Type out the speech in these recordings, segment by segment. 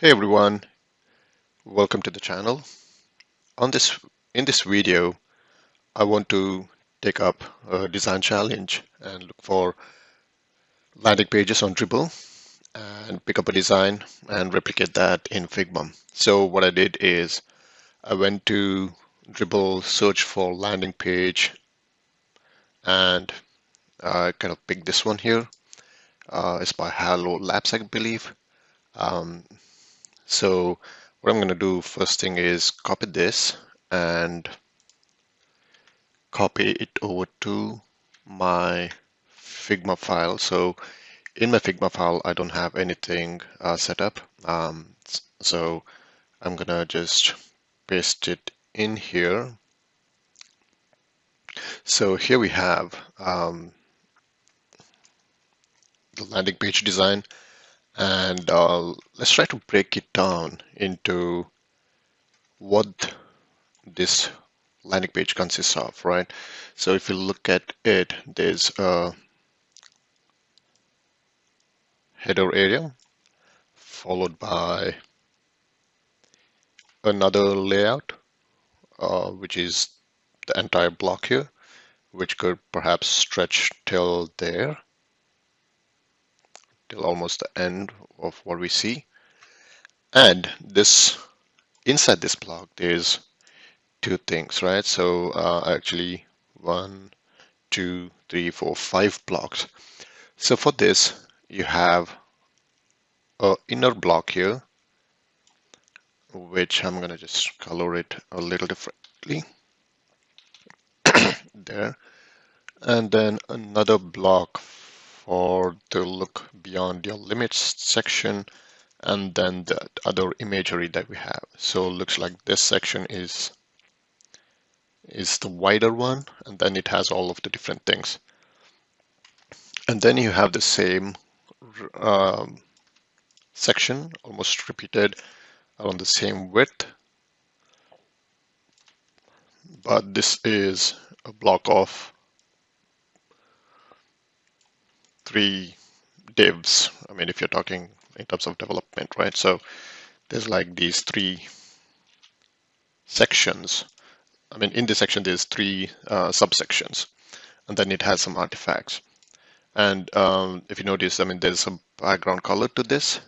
Hey everyone, welcome to the channel. On this in this video, I want to take up a design challenge and look for landing pages on Dribbble and pick up a design and replicate that in Figma. So what I did is I went to Dribbble, search for landing page, and I kind of picked this one here. It's by Hello Labs, I believe. Um, so what I'm going to do first thing is copy this and copy it over to my Figma file. So in my Figma file, I don't have anything set up. So I'm gonna just paste it in here. So here we have the landing page design, and let's try to break it down into what this landing page consists of, right? So if you look at it, there's a header area followed by another layout, which is the entire block here, which could perhaps stretch till there, till almost the end of what we see. And this inside this block, there's two things, right? So actually 1, 2, 3, 4, 5 blocks. So for this, you have an inner block here, which I'm gonna just color it a little differently there. And then another block for the look beyond your limits section, and then the other imagery that we have. So it looks like this section is the wider one, and then it has all of the different things. And then you have the same section almost repeated around the same width, but this is a block of 3 divs. I mean, if you're talking in terms of development, right? So there's like these 3 sections. I mean, in this section, there's 3 subsections, and then it has some artifacts. And if you notice, I mean, there's some background color to this,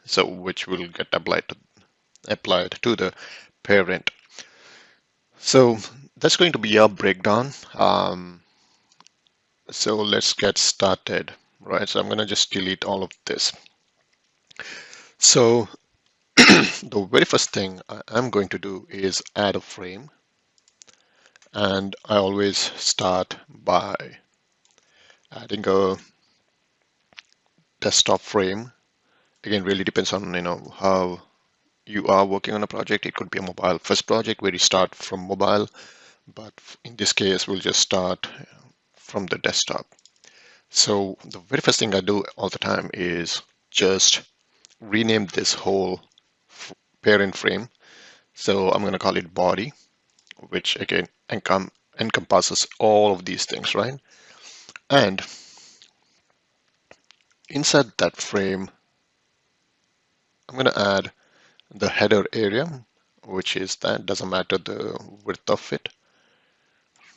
so which will get applied to the parent. So that's going to be our breakdown. So let's get started, right? So I'm going to just delete all of this. So the very first thing I'm going to do is add a frame. And I always start by adding a desktop frame. Again, really depends on how you are working on a project. It could be a mobile first project where you start from mobile, but in this case, we'll just start from the desktop. So the very first thing I do all the time is just rename this whole parent frame. So I'm going to call it body, which again encompasses all of these things, right? And inside that frame, I'm going to add the header area, which is that doesn't matter the width of it.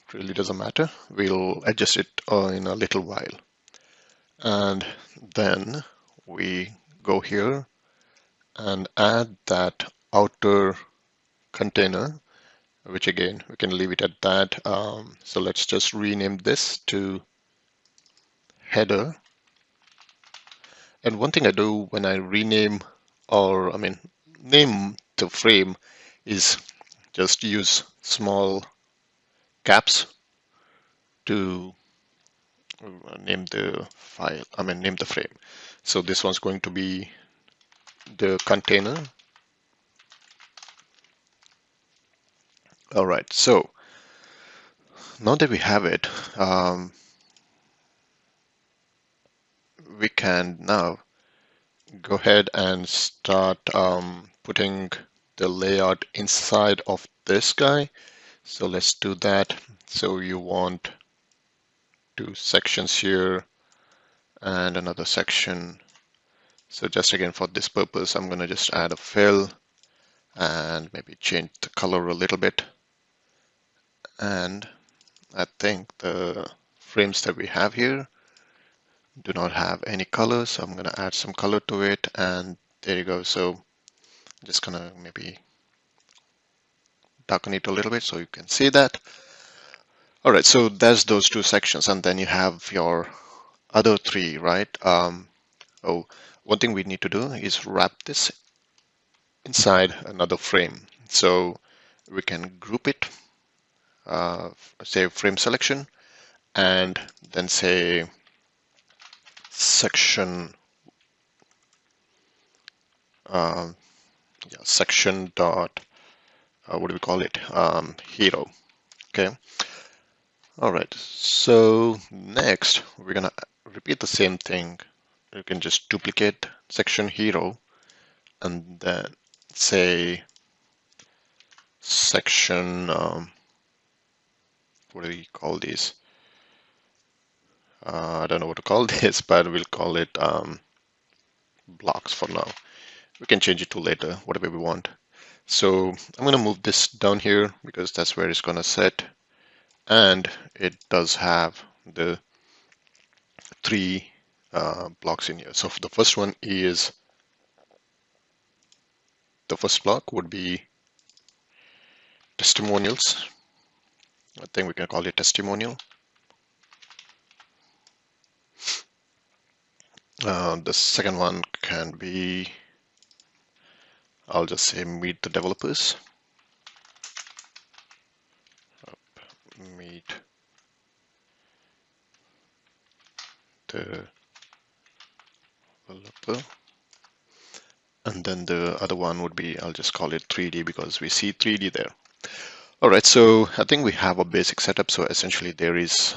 It really doesn't matter. We'll adjust it in a little while. And then we go here and add that outer container, which again, we can leave it at that. So let's just rename this to header. And one thing I do when I rename or name the frame is just use small caps to name the file, name the frame. So this one's going to be the container. All right, so now that we have it, we can now go ahead and start putting the layout inside of this guy. So let's do that. So you want 2 sections here and another section So just again for this purpose, I'm going to just add a fill and maybe change the color a little bit. And I think the frames that we have here do not have any color, so I'm going to add some color to it, and there you go. So I'm just going to maybe darken it a little bit so you can see that. All right, so there's those two sections, and then you have your other three, right? Oh, one thing we need to do is wrap this inside another frame. So we can group it, say frame selection, and then say section, section dot, what do we call it? Hero. Okay. All right. So next we're gonna repeat the same thing. You can just duplicate section hero and then say section, what do we call these? I don't know what to call this, but we'll call it blocks for now. We can change it to later, whatever we want. So I'm going to move this down here because that's where it's going to set. And it does have the three blocks in here. So the first one is, the first block would be testimonials. I think we can call it testimonial. The second one can be, I'll just say meet the developers. Meet the developer. And then the other one would be, I'll just call it 3D because we see 3D there. All right, so I think we have a basic setup. So essentially there is,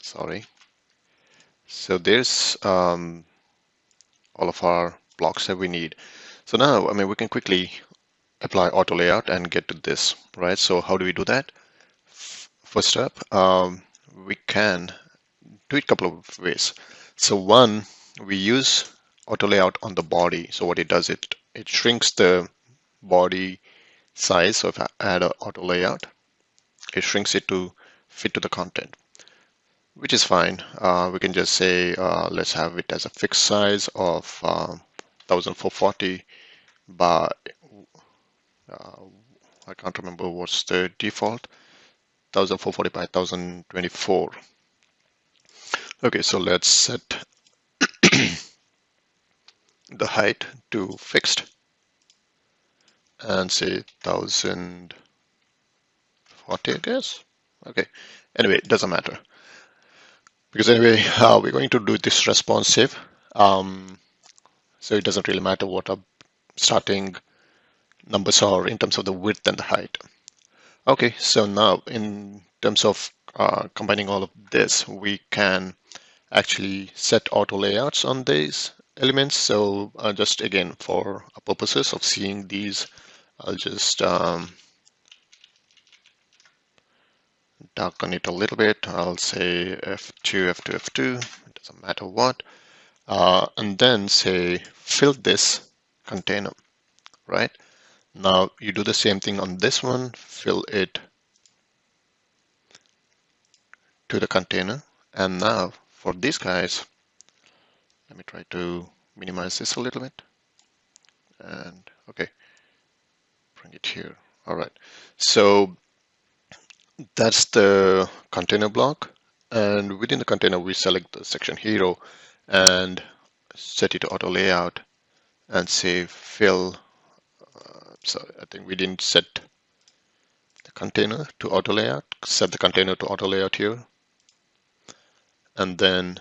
sorry. So there's all of our blocks that we need. So now, I mean, we can quickly apply auto layout and get to this, right? So how do we do that? First up, we can do it a couple of ways. So one, we use auto layout on the body. So what it does, it shrinks the body size. So if I add an auto layout, it shrinks it to fit to the content, which is fine. We can just say, let's have it as a fixed size of 1440 by, I can't remember what's the default, 1440 by 1024. Okay, so let's set the height to fixed and say 1040, I guess. Okay, anyway, it doesn't matter. Because anyway, we're going to do this responsive. So it doesn't really matter what our starting numbers are in terms of the width and the height. Okay, so now in terms of combining all of this, we can actually set auto layouts on these elements. So just again, for purposes of seeing these, I'll just darken it a little bit. I'll say F2, F2, F2, it doesn't matter what. And then say fill this container, right? Now you do the same thing on this one, fill it to the container. And now for these guys, let me try to minimize this a little bit. And okay, bring it here. All right, so that's the container block. And within the container, we select the section hero and set it to auto layout and say fill. So I think we didn't set the container to auto layout. Set the container to auto layout here. And then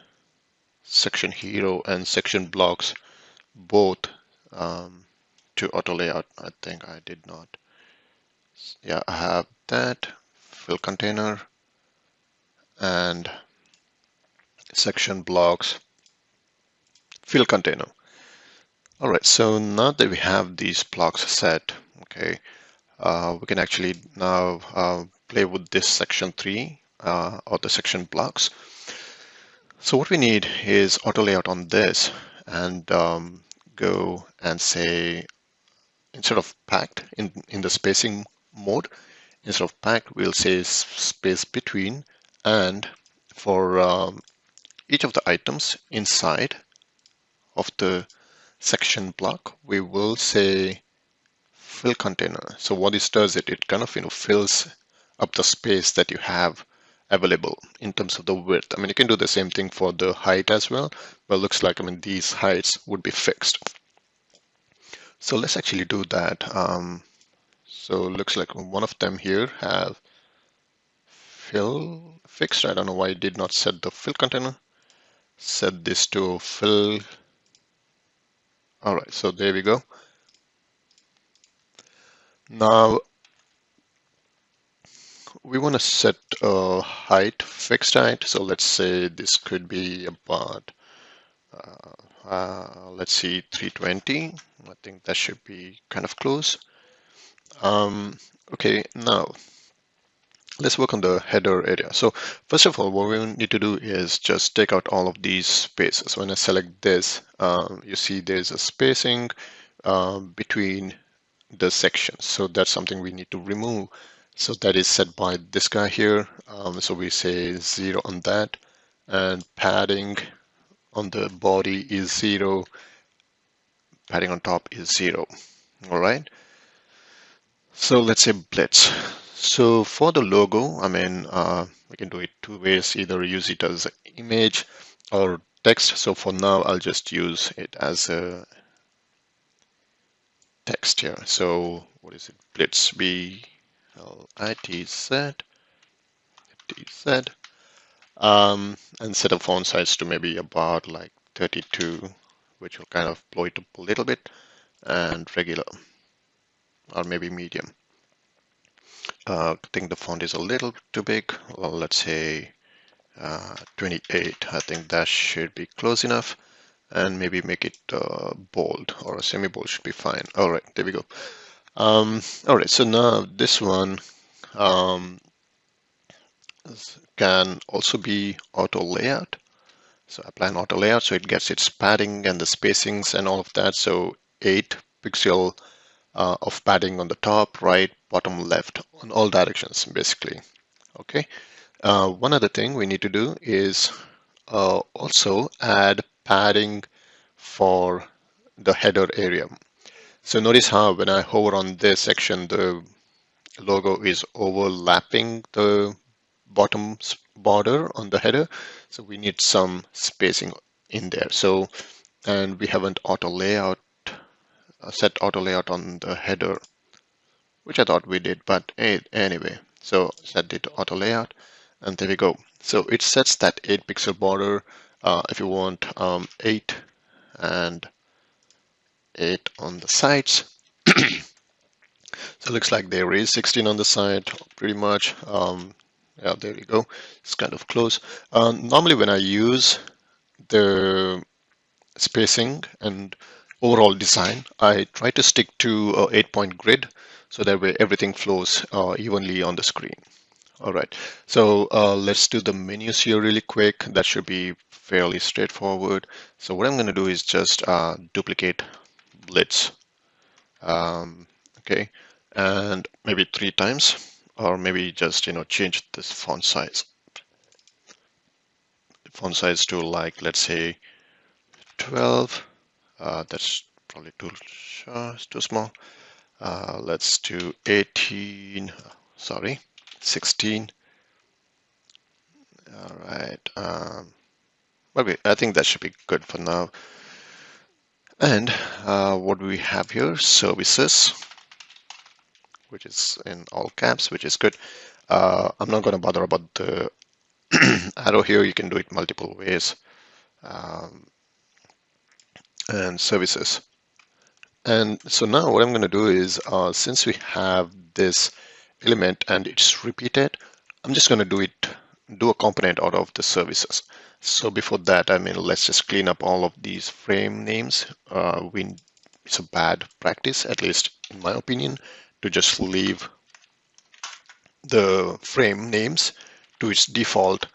section hero and section blocks both to auto layout. I think I did not. Yeah, I have that. Fill container and section blocks fill container. All right, so now that we have these blocks set, okay, we can actually now play with this section 3 or the section blocks. So what we need is auto layout on this, and go and say, instead of packed in the spacing mode, instead of packed, we'll say space between, and for each of the items inside of the section block, we will say fill container. So what this does, it kind of fills up the space that you have available in terms of the width. I mean, you can do the same thing for the height as well, but it looks like, I mean, these heights would be fixed. So let's actually do that. So it looks like one of them here have fill fixed. I don't know why I did not set the fill container. Set this to fill. All right, so there we go. Now we want to set a height, fixed height. So let's say this could be about, let's see, 320. I think that should be kind of close. Okay, now let's work on the header area. So first of all, what we need to do is just take out all of these spaces. When I select this, you see there's a spacing between the sections. So that's something we need to remove. So that is set by this guy here. So we say 0 on that, and padding on the body is 0, padding on top is 0. All right. So let's say blitz. So for the logo, I mean, we can do it two ways, either use it as an image or text. So for now, I'll just use it as a text here. So what is it? Blitz, B-L-I-T-Z, T-Z. And set a font size to maybe about like 32, which will kind of blow it up a little bit, and regular, or maybe medium. I think the font is a little too big. Well, let's say 28. I think that should be close enough, and maybe make it bold, or a semi-bold should be fine. All right, there we go. All right, so now this one can also be auto layout. So apply an auto layout so it gets its padding and the spacings and all of that. So 8 pixel of padding on the top, right, bottom, left, on all directions, basically. Okay. One other thing we need to do is also add padding for the header area. So notice how when I hover on this section, the logo is overlapping the bottom border on the header. So we need some spacing in there. So, and we haven't auto layout, set auto layout on the header, which I thought we did, but anyway, so set it to auto layout, and there we go. So it sets that 8 pixel border. If you want 8 and 8 on the sides. So it looks like there is 16 on the side, pretty much. Yeah, there you go. It's kind of close. Normally when I use the spacing and overall design, I try to stick to a 8-point grid, so that way everything flows evenly on the screen. All right, so let's do the menus here really quick. That should be fairly straightforward. So what I'm going to do is just duplicate blitz. Okay, and maybe 3 times, or maybe just change this font size. Font size to, like, let's say 12. That's probably too small. Let's do 18. Sorry, 16. All right. But I think that should be good for now. And what do we have here? Services, which is in all caps, which is good. I'm not going to bother about the arrow here. You can do it multiple ways. And services. And so now what I'm going to do is, since we have this element and it's repeated, I'm just going to do a component out of the services. So before that, I mean, let's just clean up all of these frame names. It's a bad practice, at least in my opinion, to just leave the frame names to its default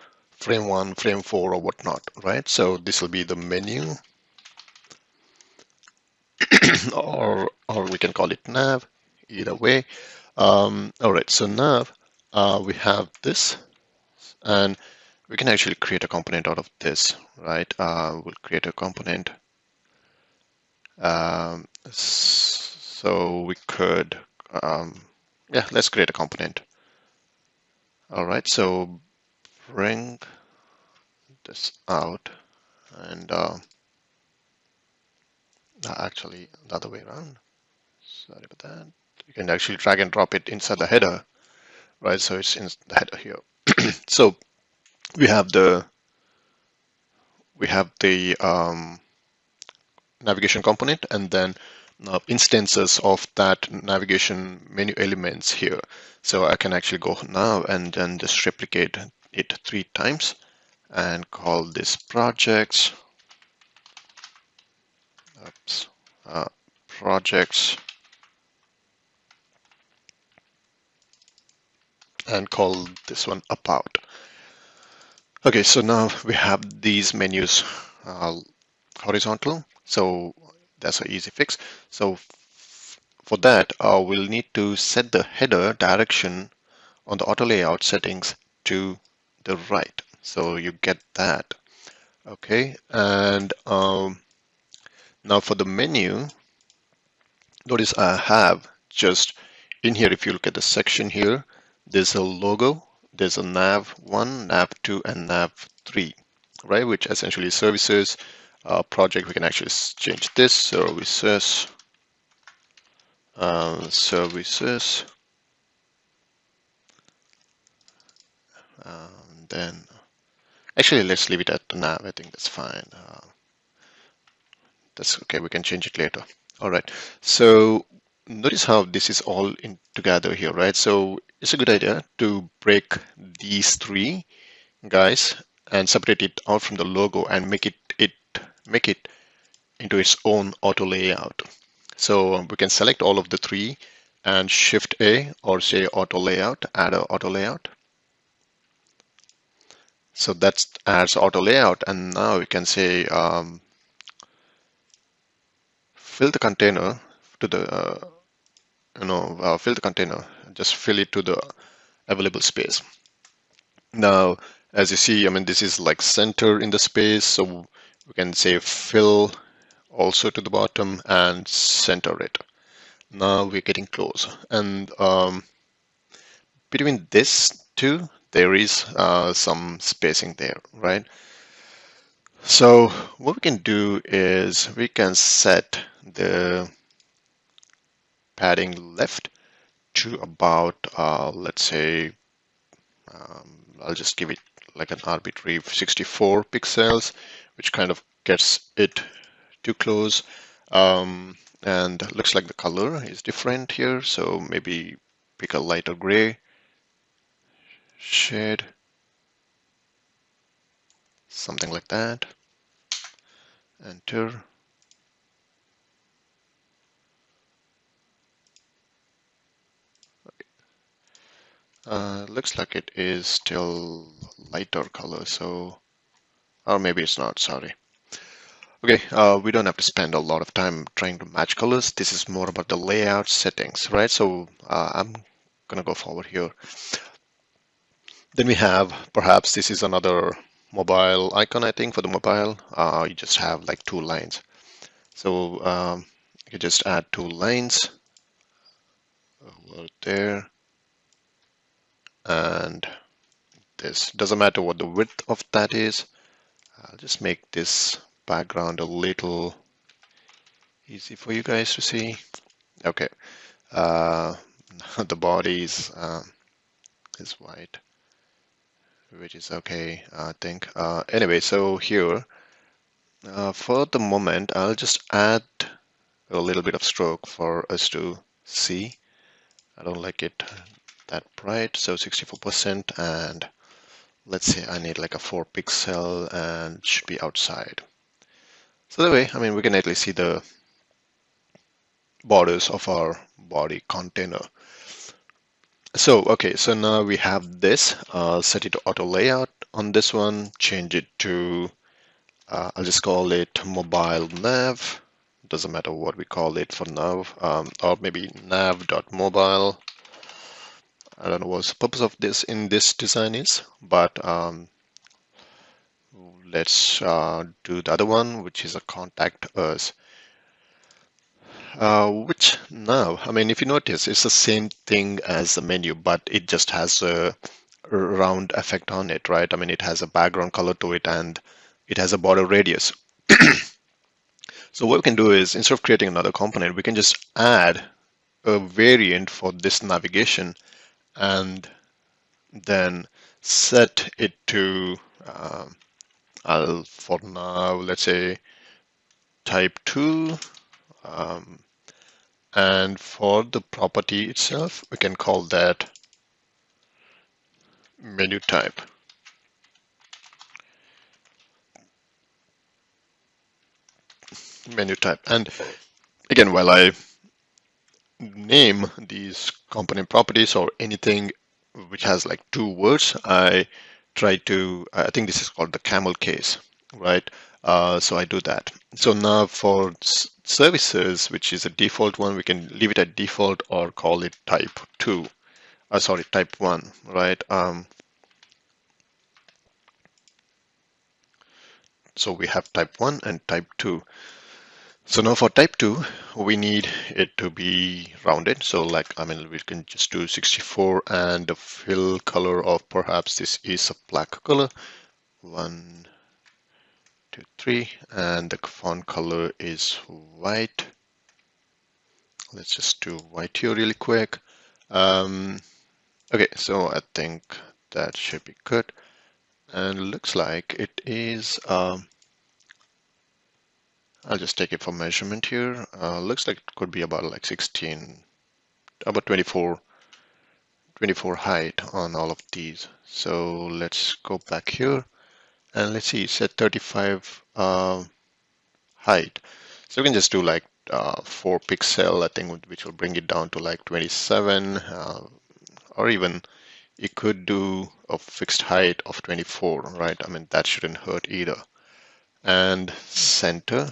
frame 1, frame 4, or whatnot, right? So this will be the menu, or we can call it nav, either way. All right, so nav, we have this, and we can actually create a component out of this, right? We'll create a component. So we could, yeah, let's create a component. All right, so bring this out, and actually the other way around. Sorry about that. You can actually drag and drop it inside the header, right? So it's in the header here. So we have the navigation component, and then instances of that navigation menu elements here. So I can actually go now and then just replicate it 3 times and call this projects. Oops, projects, and call this one about. Okay, so now we have these menus horizontal, so that's an easy fix. So for that, we'll need to set the header direction on the auto layout settings to the right. So you get that. Okay, and now for the menu, notice I have just in here, if you look at the section here, there's a logo, there's a nav1, nav2, and nav3, right? Which essentially services project. We can actually change this, services, services, then actually let's leave it at the nav. I think that's fine. That's okay, we can change it later. All right, so notice how this is all in together here, right? So it's a good idea to break these 3 guys and separate it out from the logo and make it into its own auto layout. So we can select all of the 3 and Shift A, or say auto layout, add a auto layout. So that adds auto layout, and now we can say fill the container to the fill the container, just fill it to the available space. Now, as you see, I mean, this is like center in the space, so we can say fill also to the bottom and center it. Now we're getting close, and between this two, there is some spacing there, right? So what we can do is we can set the padding left to about, let's say, I'll just give it like an arbitrary 64 pixels, which kind of gets it too close. And looks like the color is different here, so maybe pick a lighter gray shade, something like that. Enter. Looks like it is still lighter color, so, or maybe it's not, sorry. Okay, we don't have to spend a lot of time trying to match colors. This is more about the layout settings, right? So I'm gonna go forward here. Then we have, perhaps this is another mobile icon, I think, for the mobile. You just have like 2 lines. So you just add 2 lines over there. And this doesn't matter what the width of that is. I'll just make this background a little easy for you guys to see. Okay, the body is white, which is okay, I think. Anyway, so here, for the moment, I'll just add a little bit of stroke for us to see. I don't like it that bright, so 64%, and let's say I need like a 4 pixel and should be outside. So that way, I mean, we can at least see the borders of our body container. So, okay, so now we have this, set it to auto layout on this one, change it to, I'll just call it mobile nav. Doesn't matter what we call it for now, or maybe nav.mobile. I don't know what the purpose of this in this design is, but let's do the other one, which is a contact us. Which now, I mean, if you notice, it's the same thing as the menu, but it just has a round effect on it, right? I mean, it has a background color to it and it has a border radius. So what we can do is, instead of creating another component, we can just add a variant for this navigation and then set it to, for now, let's say type 2. And for the property itself, we can call that menu type. Menu type. And again, while I name these component properties or anything which has like 2 words, I try to, I think this is called the camel case, right? So I do that. So now for services, which is a default one, we can leave it at default or call it type 2. Sorry, type 1, right? So we have type 1 and type 2. So now for type 2, we need it to be rounded. So like, I mean, we can just do 64 and the fill color of perhaps this is a black color. 1, 2, 3, and the font color is white. Let's just do white here really quick. Okay, so I think that should be good. And looks like it is, I'll just take it for measurement here. Looks like it could be about like 16, about 24 height on all of these. So let's go back here and let's see, set 35 height. So we can just do like 4 pixel, I think, which will bring it down to like 27, or even you could do a fixed height of 24, right? I mean, that shouldn't hurt either. And center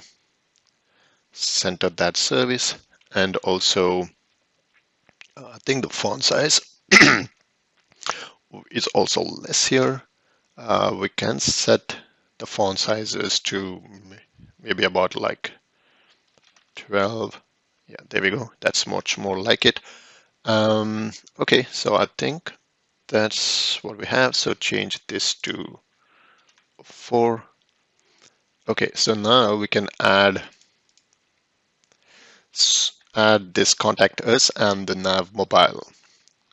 that service, and also I think the font size is also less here. We can set the font sizes to maybe about like 12. Yeah, there we go. That's much more like it. Okay, so I think that's what we have. So change this to 4. Okay, so now we can add this contact us and the nav mobile.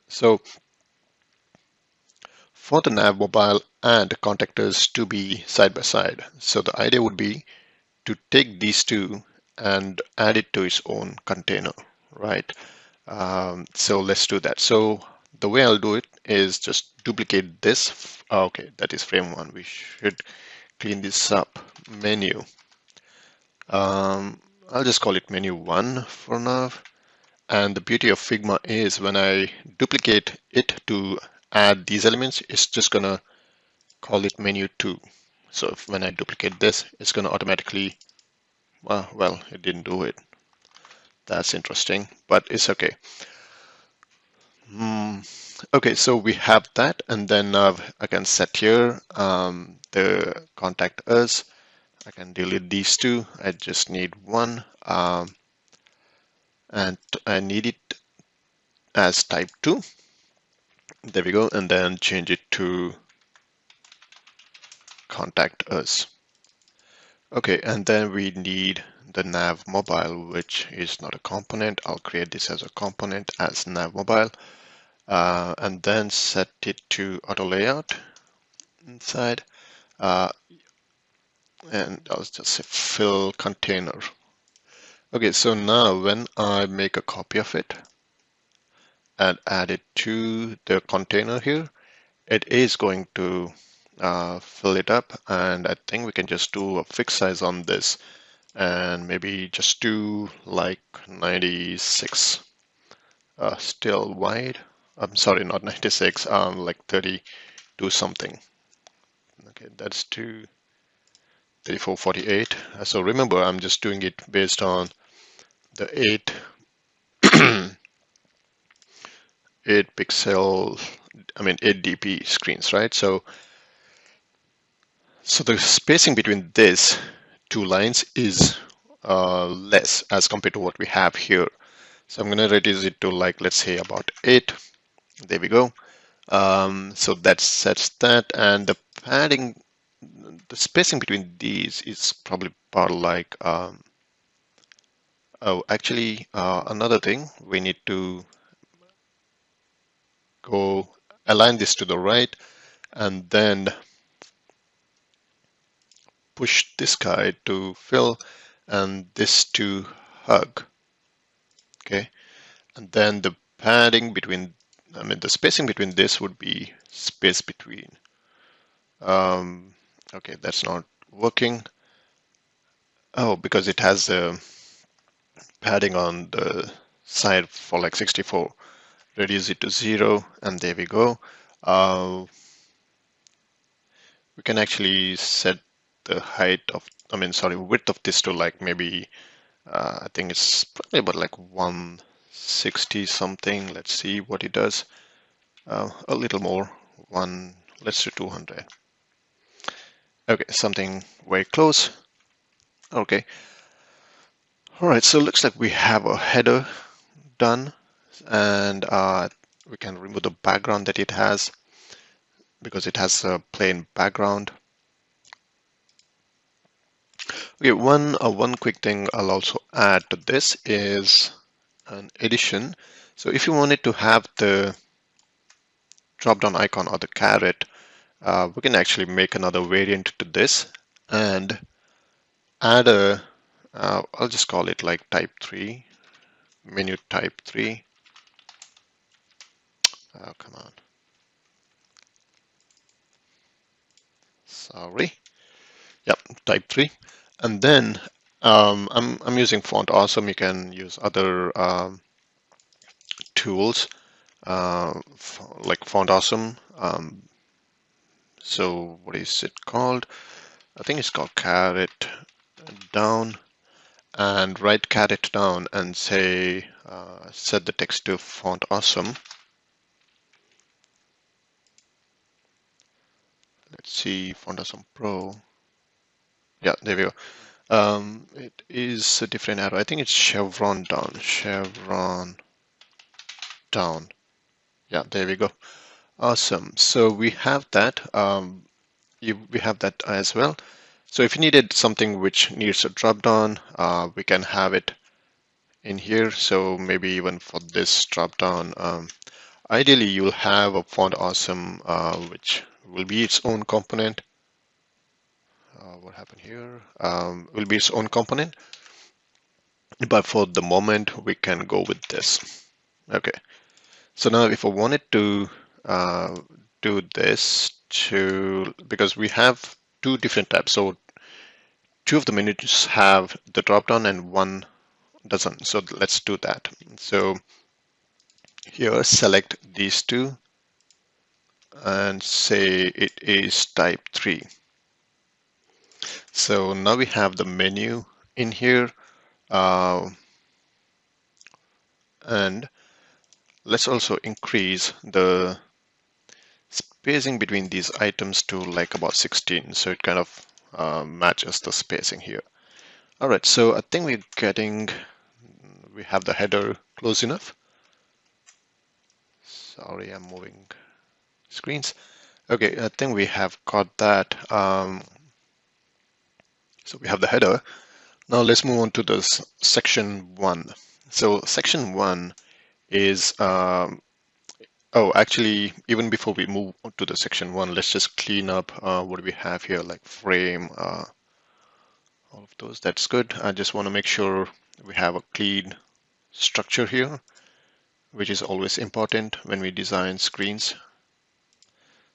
So for the nav mobile and contact us to be side by side. So the idea would be to take these two and add it to its own container, right? So let's do that. So the way I'll do it is just duplicate this. Okay, that is frame 1. We should clean this up. Menu. I'll just call it menu 1 for now. And the beauty of Figma is when I duplicate it to add these elements, it's just gonna call it menu 2. So if when I duplicate this, it's gonna automatically, well, it didn't do it. That's interesting, but it's okay. Okay, so we have that, and then I can set here the contact us. I can delete these two. I just need one, and I need it as type 2. There we go, and then change it to contact us. Okay, and then we need the nav mobile, which is not a component. I'll create this as a component as nav mobile, and then set it to auto layout inside, and I'll just say fill container. Okay, so now when I make a copy of it and add it to the container here, it is going to fill it up, and I think we can just do a fixed size on this and maybe just do like 96, still wide. I'm sorry, not 96, like 32 something. Okay, that's 3448. So remember, I'm just doing it based on the 8 pixel, 8 dp screens, right? So the spacing between these two lines is less as compared to what we have here. So I'm going to reduce it to, like, let's say about 8. There we go. So that sets that, and the padding, the spacing between these is probably about like, oh, actually, another thing, we need to go align this to the right and then push this guy to fill and this to hug. Okay, and then the padding between, the spacing between this would be space between. Okay, that's not working. Oh, because it has the padding on the side for like 64. Reduce it to 0, and there we go. We can actually set the height of, width of this to like maybe, I think it's probably about like 160 something. Let's see what it does. A little more, let's do 200. Okay, something very close. Okay. All right, so it looks like we have a header done, and we can remove the background that it has because it has a plain background. Okay, one quick thing I'll also add to this is an addition. So if you wanted to have the drop-down icon or the caret, we can actually make another variant to this and add I'll just call it like type 3, menu type 3. Oh, come on. Sorry. Yep, type 3. And then I'm using Font Awesome. You can use other tools like Font Awesome. So what is it called? I think it's called caret down, and write caret down and say set the text to Font Awesome. Let's see, Font Awesome Pro. Yeah, there we go. It is a different arrow. I think it's chevron down. Chevron down. Yeah, there we go. Awesome. So we have that. We have that as well. So if you needed something which needs a drop down, we can have it in here. So maybe even for this drop down, ideally you'll have a Font Awesome which will be its own component. What happened here? Will be its own component. But for the moment, we can go with this. Okay. So now if I wanted to do this because we have two different tabs. So two of the menus have the drop down and one doesn't. So let's do that. So here, select these two and say it is type 3. So now we have the menu in here. And let's also increase the spacing between these items to like about 16. So it kind of matches the spacing here. All right, so I think we have the header close enough. Sorry, I'm moving screens. Okay, I think we have got that. So we have the header. Now let's move on to this section 1. So section 1 is, oh, actually, even before we move on to the section 1, let's just clean up what do we have here, like frame, all of those. That's good. I just want to make sure we have a clean structure here, which is always important when we design screens.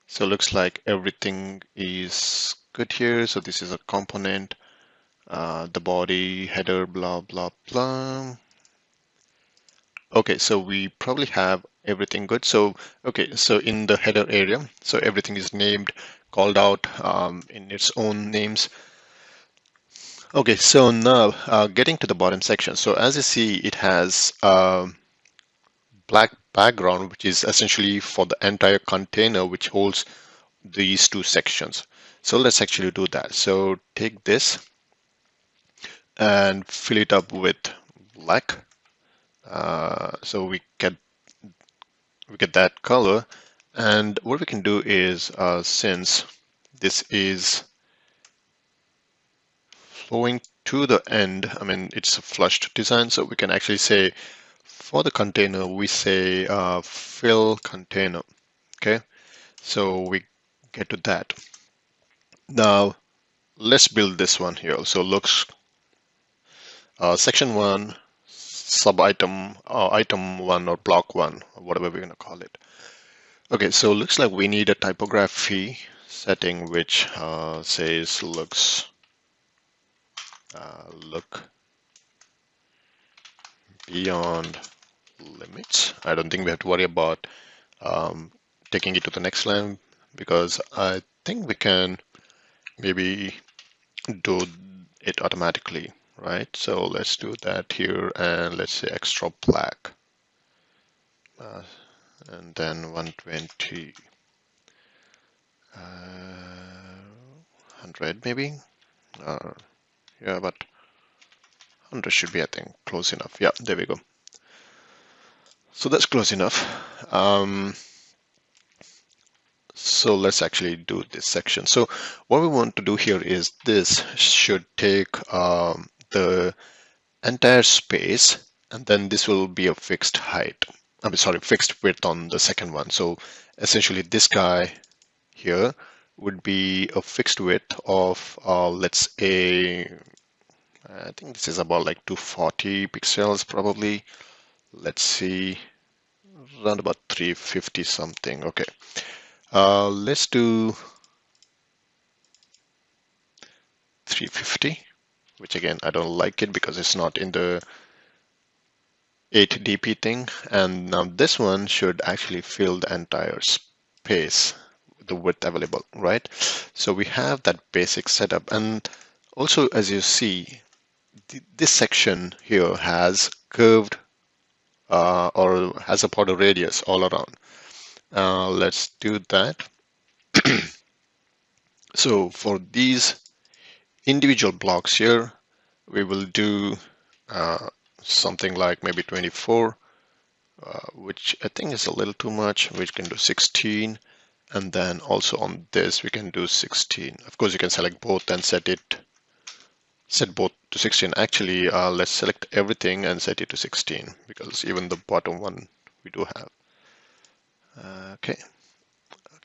So it looks like everything is good here. So this is a component, the body, header, blah, blah, blah. Okay, so we probably have Everything good? So, okay, so in the header area, so everything is named, called out in its own names. Okay, so now getting to the bottom section. So as you see, it has black background, which is essentially for the entire container, which holds these two sections. So let's actually do that. So take this and fill it up with black. So we get that color. And what we can do is, since this is flowing to the end, I mean, it's a flushed design, so we can actually say for the container, we say fill container. Okay, so we get to that. Now, let's build this one here. So looks section one, sub item, item one or block one, or whatever we're going to call it. Okay, so looks like we need a typography setting which says looks look beyond limits. I don't think we have to worry about taking it to the next line because I think we can maybe do it automatically, right? So let's do that here and let's say extra black and then 120 100 maybe. Yeah, but 100 should be, I think, close enough. Yeah, there we go. So that's close enough. So let's actually do this section. So what we want to do here is this should take the entire space, and then this will be a fixed height. I mean, sorry, fixed width on the second one. So essentially this guy here would be a fixed width of, let's say, I think this is about like 240 pixels probably. Let's see, around about 350 something. Okay, let's do 350, which again, I don't like it because it's not in the 8dp thing. And now this one should actually fill the entire space, the width available, right? So we have that basic setup. And also, as you see, this section here has curved or has a border radius all around. Let's do that. So for these individual blocks here, we will do something like maybe 24, which I think is a little too much. We can do 16, and then also on this we can do 16. Of course, you can select both and set both to 16. Actually, let's select everything and set it to 16 because even the bottom one we do have. Okay,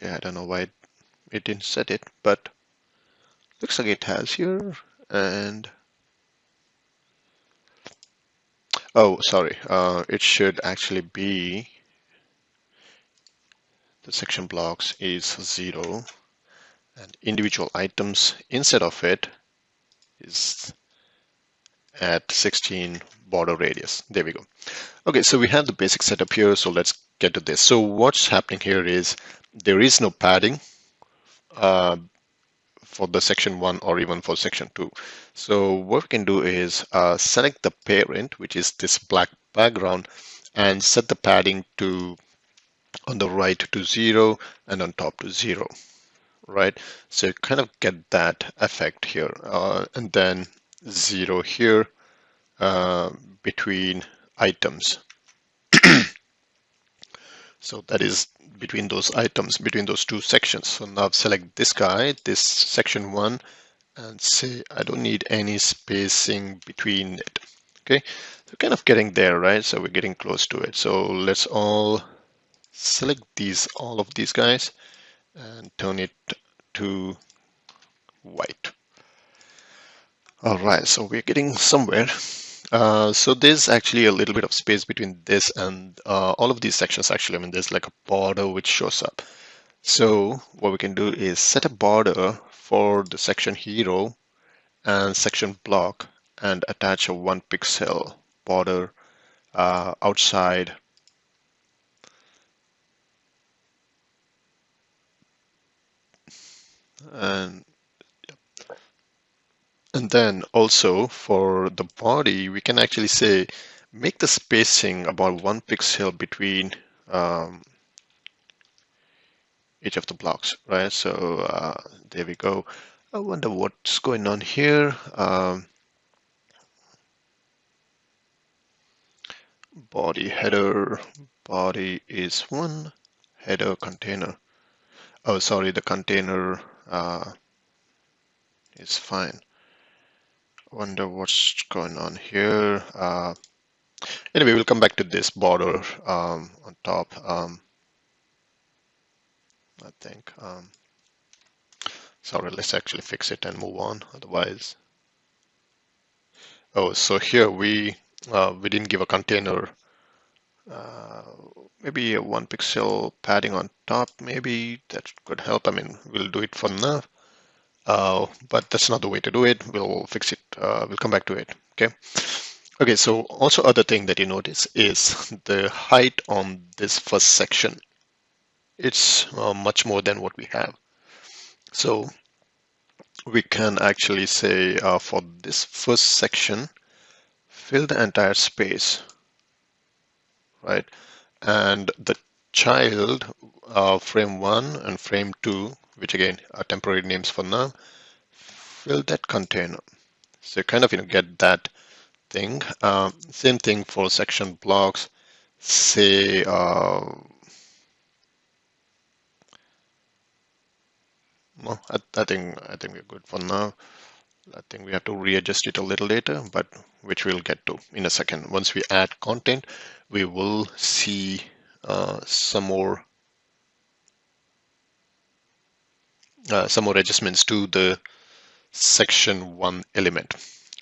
I don't know why it didn't set it, but looks like it has here. And oh, sorry, it should actually be the section blocks is 0 and individual items instead of it is at 16 border radius. There we go. Okay, so we have the basic setup here, so let's get to this. So what's happening here is there is no padding for the section 1 or even for section 2. So what we can do is select the parent, which is this black background, and set the padding to on the right to 0 and on top to 0, right? So you kind of get that effect here. And then 0 here between items. So that is between those items, between those two sections. So now select this guy, this section 1, and say I don't need any spacing between it. Okay, so kind of getting there, right? So we're getting close to it. So let's all select all of these guys and turn it to white. All right, so we're getting somewhere. So there's actually a little bit of space between this and all of these sections actually. I mean, there's like a border which shows up. So what we can do is set a border for the section hero and section block and attach a 1 pixel border outside And then also for the body, we can actually say make the spacing about 1 pixel between each of the blocks, right? So there we go. I wonder what's going on here. Body header, body is one, header container. Oh, sorry, the container is fine. Wonder what's going on here. Anyway, we'll come back to this border on top. I think. Sorry, let's actually fix it and move on. Otherwise, oh, so here we didn't give a container. Maybe a 1 pixel padding on top. Maybe that could help. I mean, we'll do it for now. But that's not the way to do it. We'll fix it. We'll come back to it. Okay. Okay. So also other thing that you notice is the height on this first section. It's much more than what we have. So we can actually say for this first section, fill the entire space, right? And the child frame 1 and frame 2, which again are temporary names for now, fill that container. So kind of get that thing. Same thing for section blocks. Say no, I think we're good for now. I think we have to readjust it a little later, but which we'll get to in a second. Once we add content, we will see some more adjustments to the section 1 element.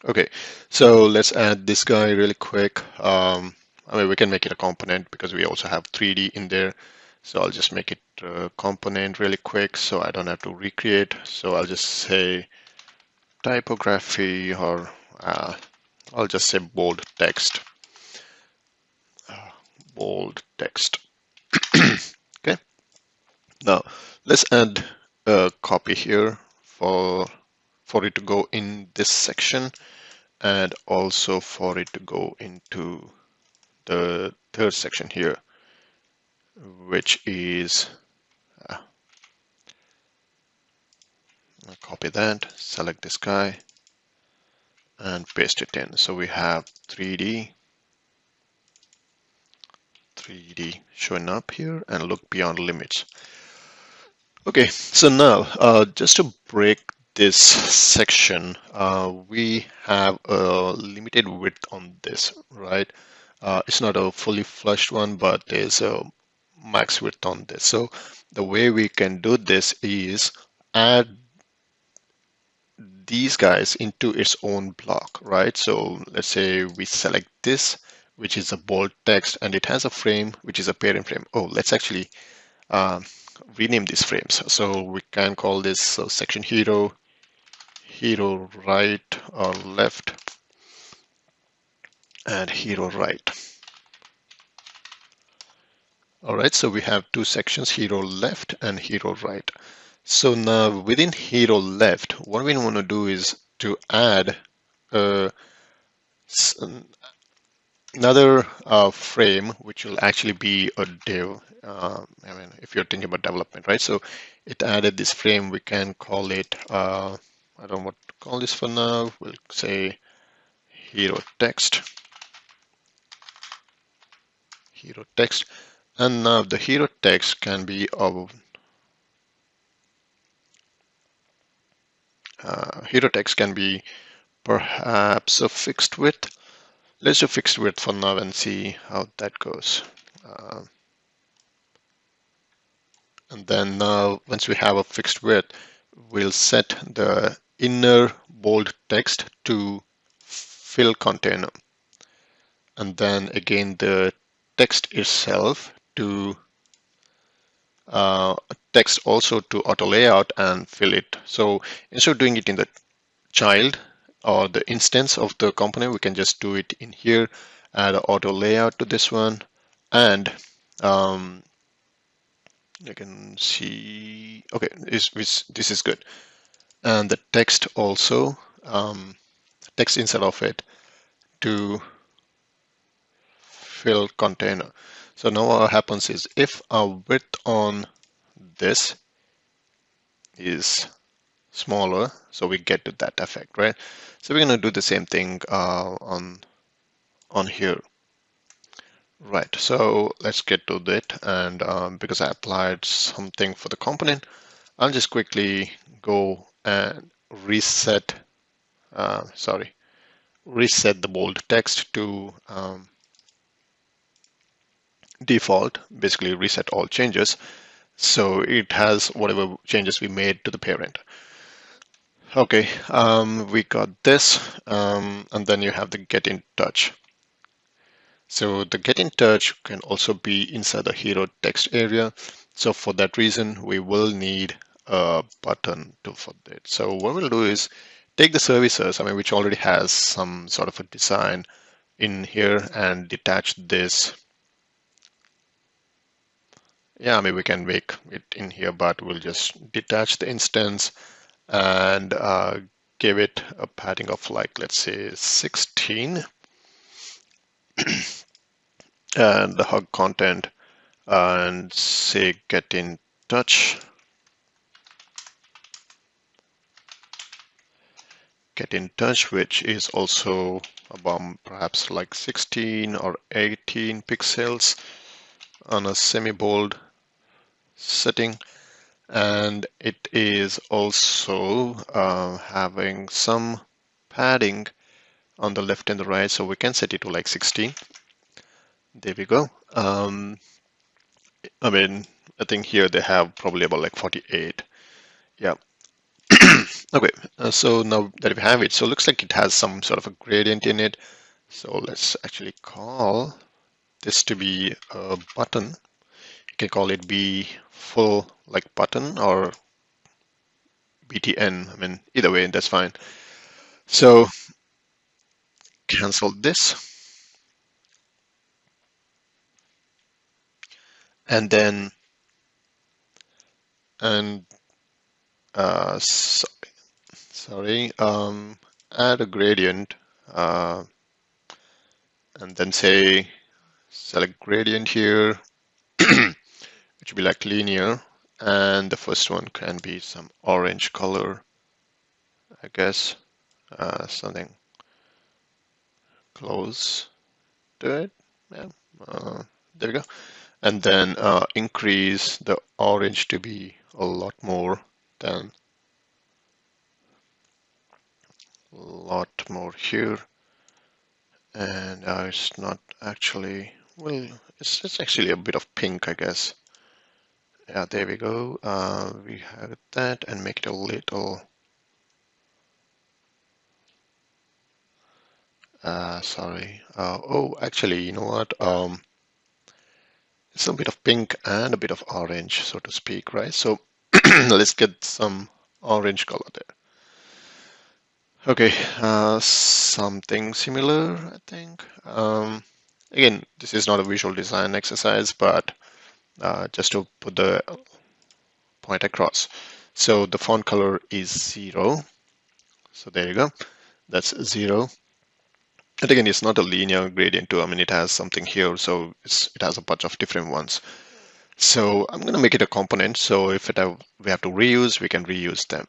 Okay, so let's add this guy really quick. I mean, we can make it a component because we also have 3D in there. So I'll just make it a component really quick so I don't have to recreate. So I'll just say typography, or I'll just say bold text. Bold text. Okay. Now let's add a copy here for it to go in this section, and also for it to go into the third section here, which is copy that, select this guy, and paste it in. So we have 3D showing up here, and look beyond limits. Okay, so now just to break this section, we have a limited width on this, right? It's not a fully flushed one, but there's a max width on this. So the way we can do this is add these guys into its own block, right? So let's say we select this, which is a bold text, and it has a frame, which is a parent frame. Oh, let's actually rename these frames. So we can call this section hero right or left, and hero right. All right, so we have two sections, hero left and hero right. So now within hero left, what we want to do is to add another frame, which will actually be a div. I mean, if you're thinking about development, right? So it added this frame. We can call it, I don't know what to call this for now. We'll say hero text. Hero text. And now the hero text can be of hero text can be perhaps a fixed width. Let's do fixed width for now and see how that goes. And then now, once we have a fixed width, we'll set the inner bold text to fill container. And then again, the text itself to text also to auto layout and fill it. So instead of doing it in the child or the instance of the component, we can just do it in here, add auto layout to this one, and You can see, okay, this is good. And the text also, text inside of it to fill container. So now what happens is if our width on this is smaller, so we get to that effect, right? So we're going to do the same thing on here. Right, so let's get to that. And because I applied something for the component, I'll just quickly go and reset, reset the bold text to default, basically reset all changes. So it has whatever changes we made to the parent. Okay, we got this, and then you have the get in touch. So the get in touch can also be inside the hero text area. So for that reason, we will need a button for that. So what we'll do is take the services, which already has some sort of a design in here, and detach this. Yeah, we can make it in here, but we'll just detach the instance and give it a padding of like, let's say 16, and the hug content, and say get in touch. Get in touch, which is also about perhaps like 16 or 18 pixels on a semi-bold setting. And it is also having some padding on the left and the right, so we can set it to like 16. There we go. I think here they have probably about like 48. Yeah. Okay, so now that we have it, so it looks like it has some sort of a gradient in it. So let's actually call this to be a button. You can call it be full like button or BTN. Either way, that's fine. So cancel this. And then, and sorry, add a gradient, and then say select gradient here, which will be like linear, and the first one can be some orange color, I guess, something close to it. Yeah, there we go. And then increase the orange to be a lot more than here. And it's not actually, well, it's actually a bit of pink, I guess. Yeah, there we go. We have that, and make it a little, sorry. Oh, actually, you know what? It's a bit of pink and a bit of orange, so to speak, right? So let's get some orange color there. Okay, something similar, I think. Again, this is not a visual design exercise, but just to put the point across. So the font color is 0. So there you go. That's 0. And again, it's not a linear gradient too. It has something here, so it has a bunch of different ones. So I'm going to make it a component. So if we have to reuse, we can reuse them.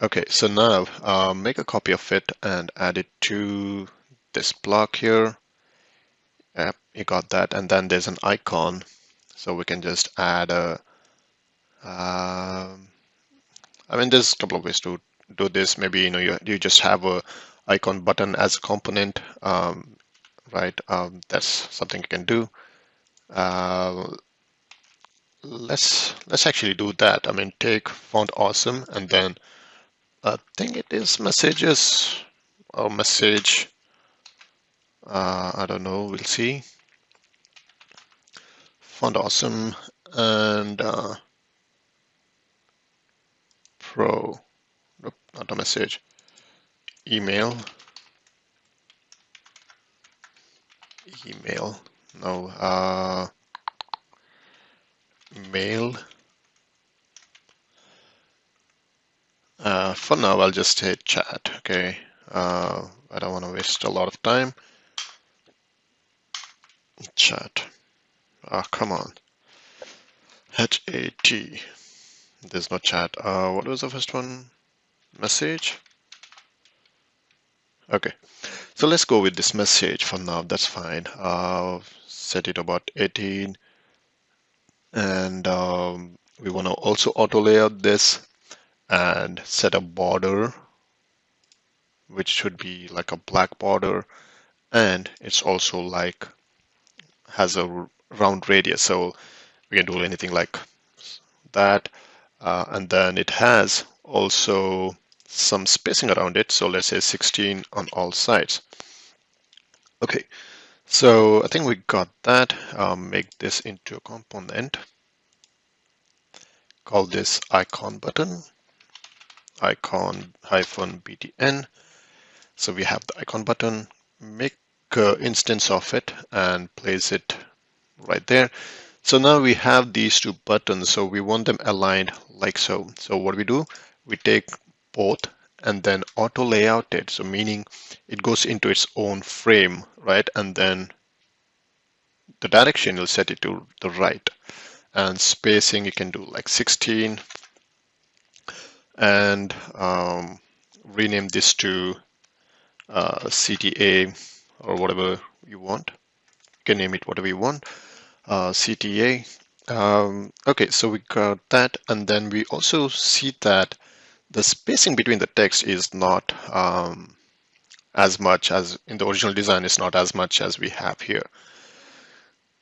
Okay, so now make a copy of it and add it to this block here. Yep, you got that. And then there's an icon. So we can just add a, there's a couple of ways to do this. Maybe, you just have a icon button as a component, right? That's something you can do. Let's actually do that. Take font awesome, and then I think it is messages or message. I don't know. We'll see. Font awesome and pro. Nope, not a message. Email. No. mail. For now, I'll just say chat. Okay. I don't want to waste a lot of time. Chat. Come on. HAT. There's no chat. What was the first one? Message. Okay. So let's go with this message for now. That's fine. Set it about 18. And we want to also auto layout this and set a border, which should be like a black border. And it's also like has a round radius. So we can do anything like that. And then it has also some spacing around it. So let's say 16 on all sides. Okay, so I think we got that. Make this into a component. Call this icon button, icon hyphen btn. So we have the icon button. Make an instance of it and place it right there. So now we have these two buttons. So we want them aligned like so. So what we do, we take both and then auto layout it. So meaning it goes into its own frame, right? And then the direction you'll set it to the right. And spacing you can do like 16 and rename this to CTA or whatever you want. You can name it whatever you want. CTA. Okay, so we got that, and then we also see that the spacing between the text is not as much as in the original design. Is not as much as we have here.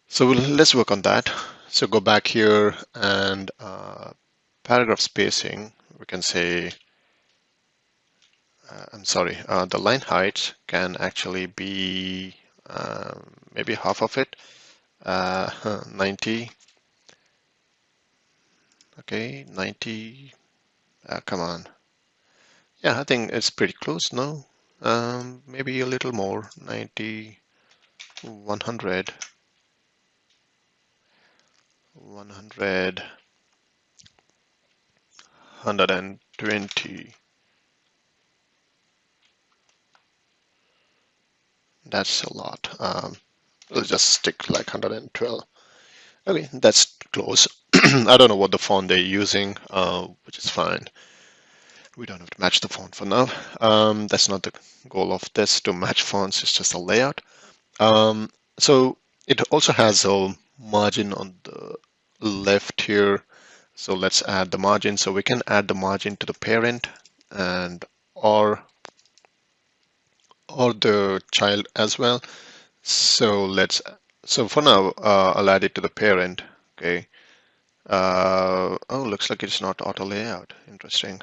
So let's work on that. So go back here and paragraph spacing. We can say, I'm sorry, the line height can actually be maybe half of it, 90. Okay, 90. Come on. Yeah, I think it's pretty close now. Maybe a little more, 90, 100, 100, 120. That's a lot. We'll just stick like 112. Okay, that's close. I don't know what the font they're using, which is fine. We don't have to match the font for now. That's not the goal of this, to match fonts. It's just a layout. So it also has a margin on the left here. So let's add the margin. So we can add the margin to the parent and or the child as well. So for now, I'll add it to the parent. Okay. Oh, looks like it's not auto layout. Interesting.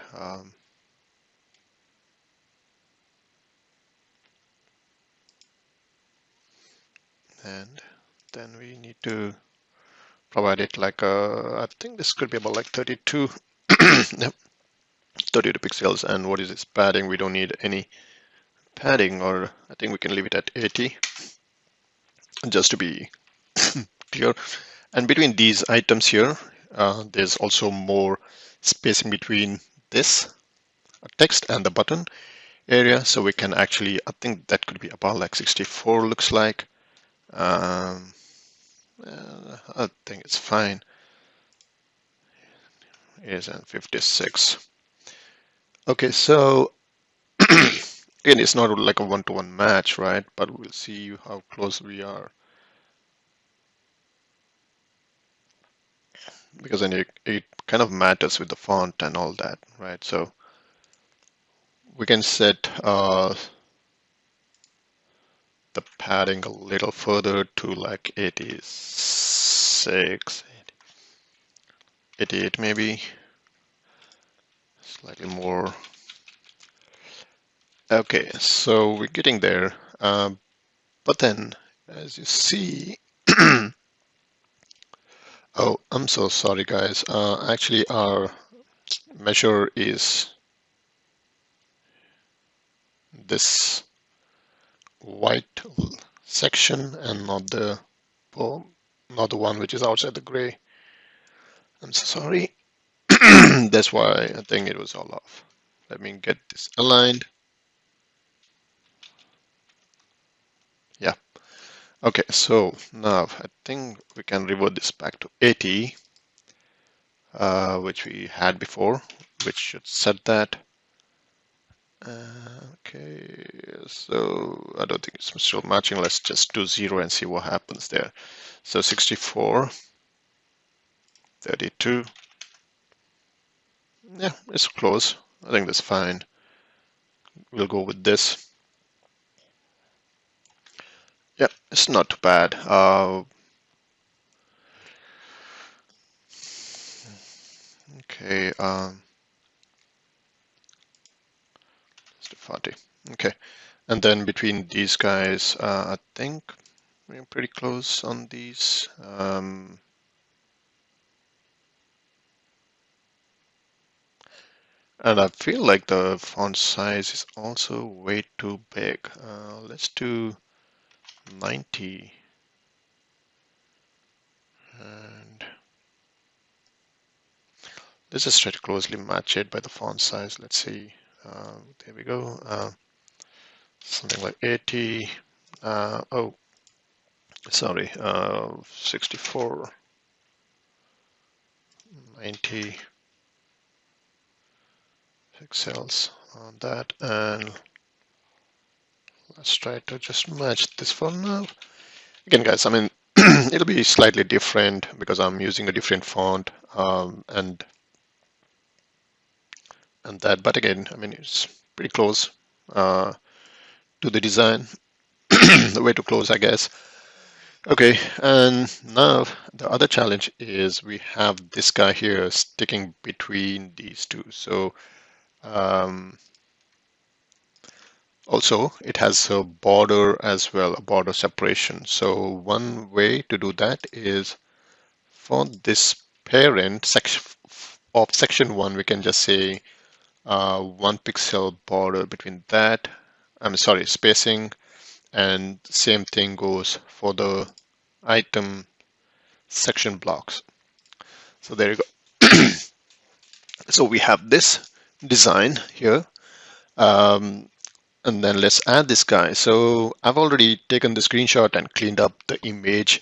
And then we need to provide it like I think this could be about like 32. Yep, 32 pixels. And what is this padding? We don't need any padding, or I think we can leave it at 80 just to be clear. And between these items here, there's also more spacing between this text and the button area. So we can actually, I think that could be about like 64 looks like. I think it's fine. It is at 56. Okay, so again, it's not like a one-to-one match, right? But we'll see how close we are. Because then it kind of matters with the font and all that, right? So we can set the padding a little further to like 86, 88 maybe, slightly more. Okay, so we're getting there. But then, as you see, oh, I'm so sorry, guys. Actually, our measure is this white section and not the one which is outside the gray. I'm so sorry. That's why I think it was all off. Let me get this aligned. Yeah. Okay, so now I think we can revert this back to 80, which we had before, which should set that. Okay, so I don't think it's still matching. Let's just do 0 and see what happens there. So 64, 32. Yeah, it's close. I think that's fine. We'll go with this. Yeah, it's not too bad. Okay, 40. Okay, and then between these guys, I think we're pretty close on these. And I feel like the font size is also way too big. Let's do 90. And let's just try to closely match it by the font size. Let's see. There we go. Something like 80. Oh, sorry. 64, 90 pixels on that. And let's try to just match this for now. Again, guys, I mean, it'll be slightly different because I'm using a different font and that. But again, I mean, it's pretty close to the design, way too close, I guess. Okay, and now the other challenge is we have this guy here sticking between these two. So also it has a border as well, a border separation. So one way to do that is for this parent section of section 1, we can just say 1 pixel border between that. I'm sorry, spacing, and same thing goes for the item section blocks. So there you go. So we have this design here. And then let's add this guy. So I've already taken the screenshot and cleaned up the image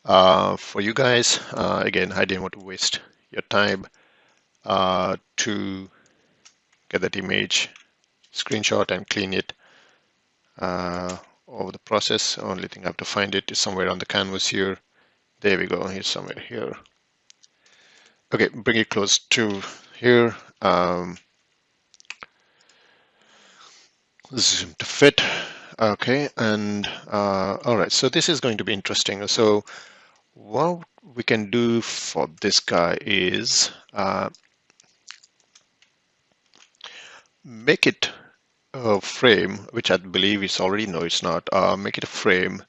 for you guys. Again, I didn't want to waste your time to get that image screenshot and clean it over the process. Only thing I have to find it is somewhere on the canvas here. There we go. Here's somewhere here. Okay, bring it close to here. Zoom to fit. Okay, and all right. So this is going to be interesting. So what we can do for this guy is make it a frame, which I believe is already, no, it's not. Make it a frame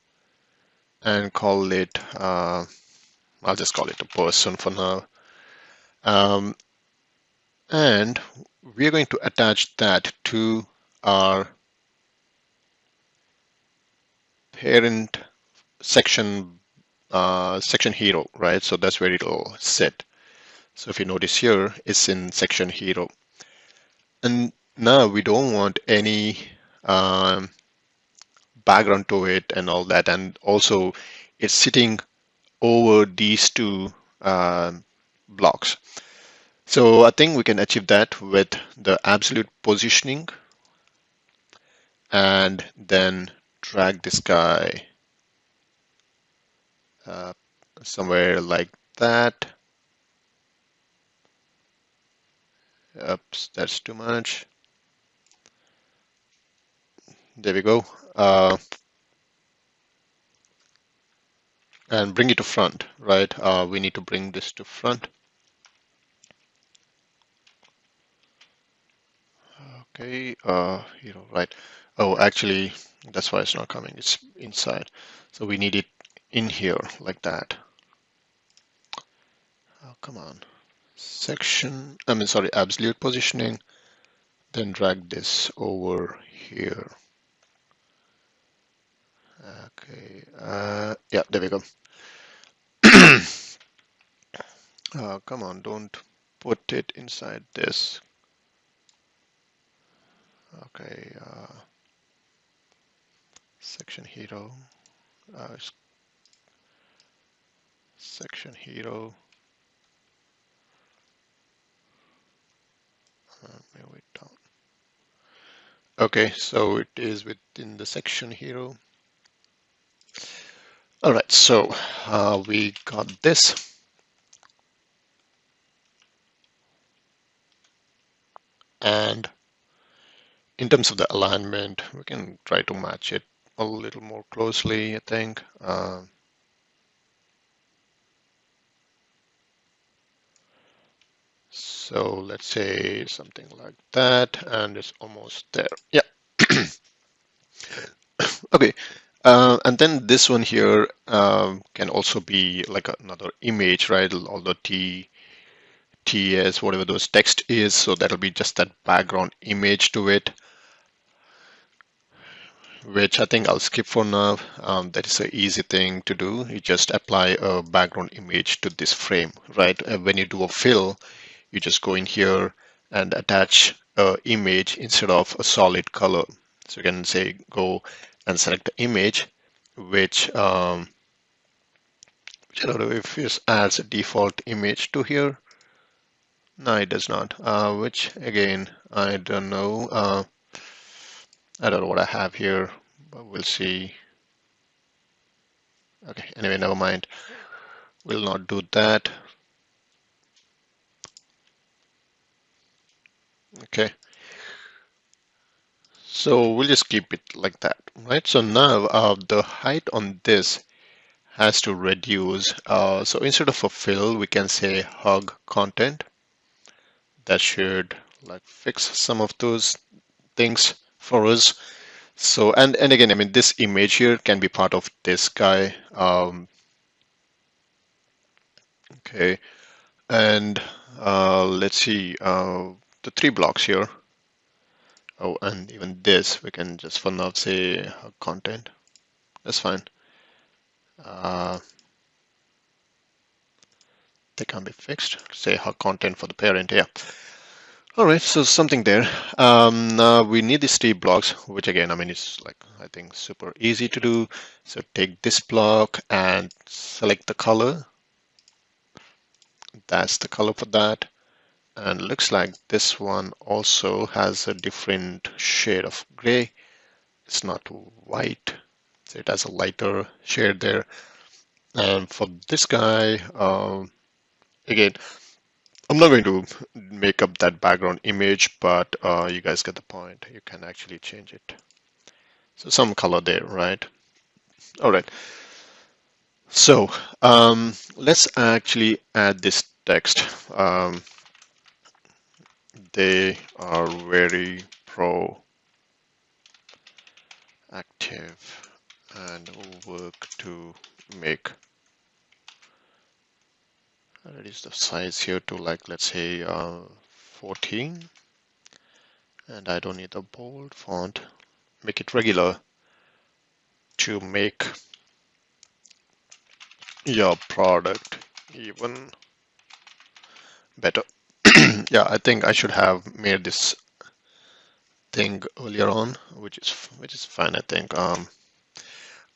and call it, I'll just call it a person for now. And we're going to attach that to our parent section section hero, right? So that's where it'll sit. So if you notice here, it's in section hero. And now we don't want any background to it and all that. And also it's sitting over these two blocks. So I think we can achieve that with the absolute positioning and then drag this guy somewhere like that. Oops, that's too much. There we go. And bring it to front, right? We need to bring this to front. Okay, right. Oh, actually, that's why it's not coming. It's inside. So we need it in here like that. Oh, come on. Section, I mean, sorry, absolute positioning. Then drag this over here. Okay, yeah, there we go. Come on, don't put it inside this. Okay, section hero, uh, section hero. Maybe we don't. Okay, so it is within the section hero. All right, so we got this. And in terms of the alignment, we can try to match it a little more closely, I think. So let's say something like that, and it's almost there. Yeah. Okay. And then this one here can also be like another image, right? All the TS, whatever those text is. So that'll be just that background image to it, which I think I'll skip for now. That is an easy thing to do. You just apply a background image to this frame, right? When you do a fill, you just go in here and attach an image instead of a solid color. So you can say go and select the image, which I don't know if it adds a default image to here. No, it does not. Which again, I don't know. I don't know what I have here, but we'll see. Okay, anyway, never mind. We'll not do that. Okay. So we'll just keep it like that, right? So now the height on this has to reduce. So instead of a fill, we can say hug content. That should like fix some of those things for us. So and again, I mean, this image here can be part of this guy. Okay, and let's see the three blocks here. Oh, and even this we can just for now say hug content. That's fine. Uh, they can be fixed. Say hug content for the parent. Yeah. All right, so something there. Now we need these three blocks, which again, I mean, it's like, I think super easy to do. So take this block and select the color. That's the color for that. And looks like this one also has a different shade of gray. It's not white, so it has a lighter shade there. And for this guy, again, I'm not going to make up that background image, but you guys get the point. You can actually change it. So some color there, right? All right. So let's actually add this text. They are very proactive and work to make. Reduce the size here to like, let's say 14. And I don't need a bold font. Make it regular to make your product even better. Yeah, I think I should have made this thing earlier on, which is fine, I think. All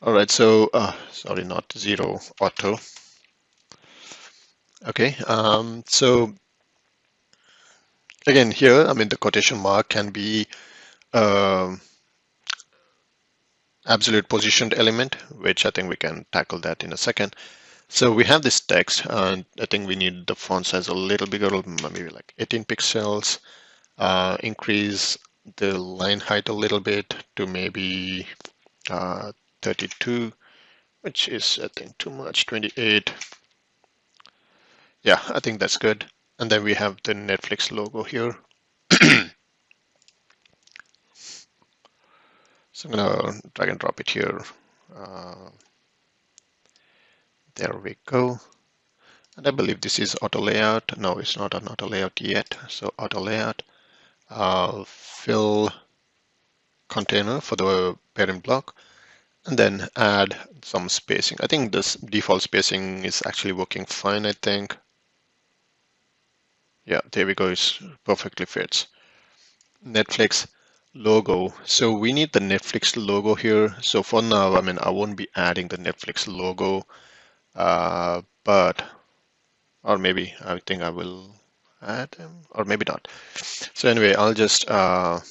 right, so sorry, not zero auto. Okay, so again here, I mean the quotation mark can be absolute positioned element, which I think we can tackle that in a second. So we have this text, and I think we need the font size a little bigger, maybe like 18 pixels. Increase the line height a little bit to maybe 32, which is I think too much, 28. Yeah, I think that's good. And then we have the Netflix logo here. So I'm gonna drag and drop it here. There we go. And I believe this is auto layout. No, it's not an auto layout yet. So auto layout, fill container for the parent block, and then add some spacing. I think this default spacing is actually working fine, I think. Yeah, there we go. It perfectly fits. Netflix logo. So we need the Netflix logo here. So for now, I mean, I won't be adding the Netflix logo, but, or maybe I think I will add them, or maybe not. So anyway, I'll just add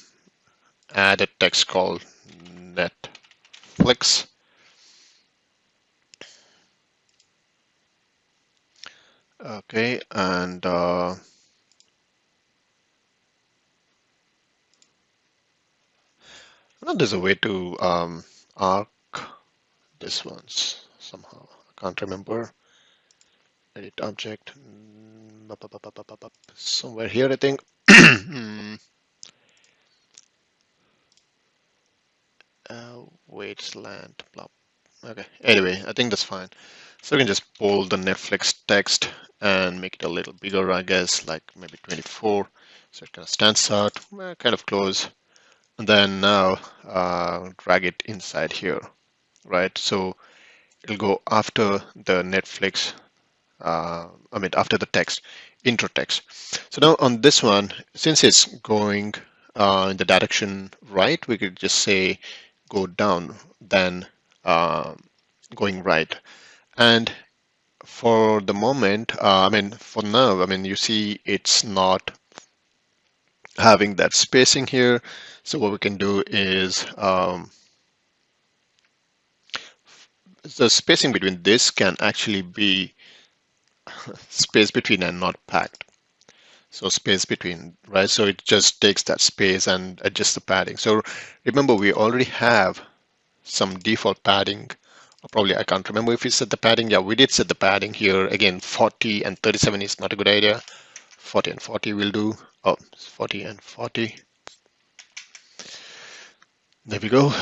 a text called Netflix. Okay, and well, there's a way to arc this ones somehow. I can't remember. Edit object. Somewhere here, I think. Weights land. Blah. Okay. Anyway, I think that's fine. So we can just pull the Netflix text and make it a little bigger, I guess, like maybe 24. So it kind of stands out, kind of close. And then now drag it inside here, right? So it'll go after the Netflix, after the text, intro text. So now on this one, since it's going in the direction right, we could just say go down, then going right. And for the moment, for now, you see it's not having that spacing here. So what we can do is the spacing between this can actually be space between and not packed. So space between, right? So it just takes that space and adjusts the padding. So remember, we already have some default padding. Or probably I can't remember if we set the padding. Yeah, we did set the padding here. Again, 40 and 37 is not a good idea. 40 and 40 will do. Oh, 40 and 40. There we go.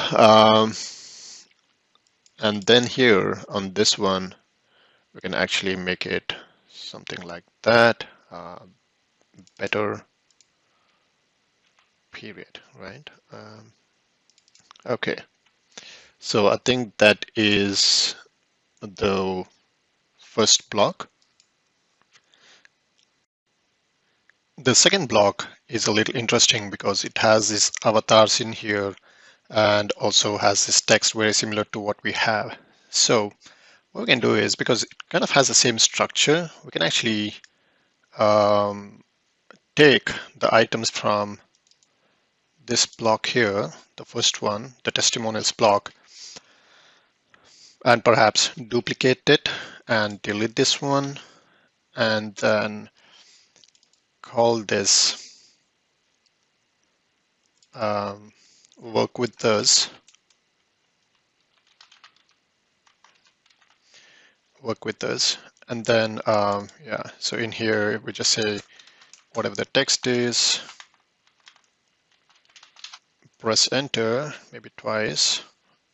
And then here on this one, we can actually make it something like that. Better period, right? Okay. So I think that is the first block. The second block is a little interesting because it has these avatars in here and also has this text very similar to what we have. So what we can do is, because it kind of has the same structure, we can actually take the items from this block here, the first one, the testimonials block, and perhaps duplicate it and delete this one and then call this work with those, and then yeah, so in here we just say whatever the text is, press enter maybe twice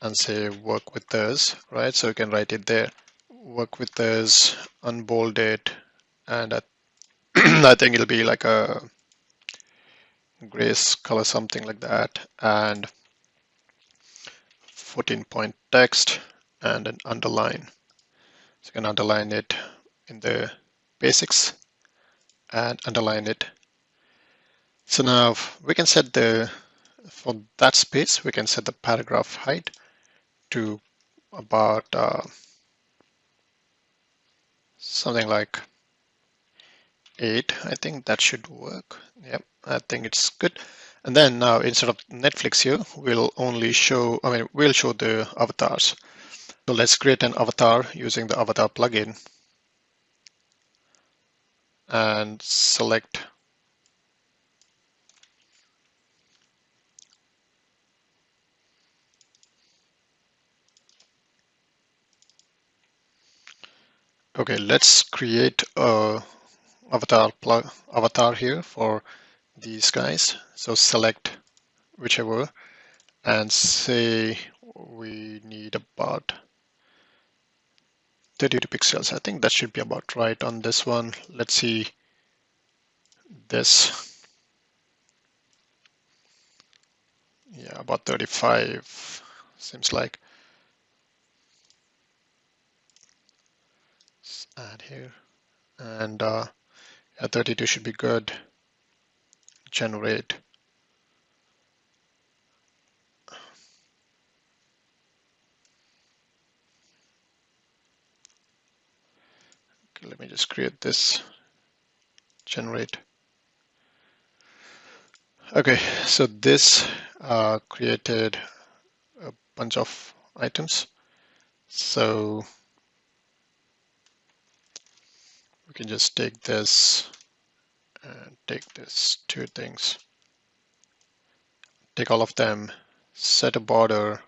and say work with those, right? So you can write it there, work with those, unbold it, and I think it'll be like a grace color, something like that, and 14-point text and an underline. So you can underline it in the basics and underline it. So now we can set for that space, we can set the paragraph height to about something like 8. I think that should work. Yep, I think it's good. And then now instead of Netflix here, we'll show the avatars. So let's create an avatar using the avatar plugin and select okay, let's create a avatar here for these guys. So select whichever and say we need about 32 pixels. I think that should be about right on this one. Let's see this. Yeah, about 35 seems like. Let's add here and Yeah, 32 should be good. Generate. Okay, let me just create this. Generate. Okay, so this created a bunch of items. So we can just take this and take this two things. Take all of them, set a border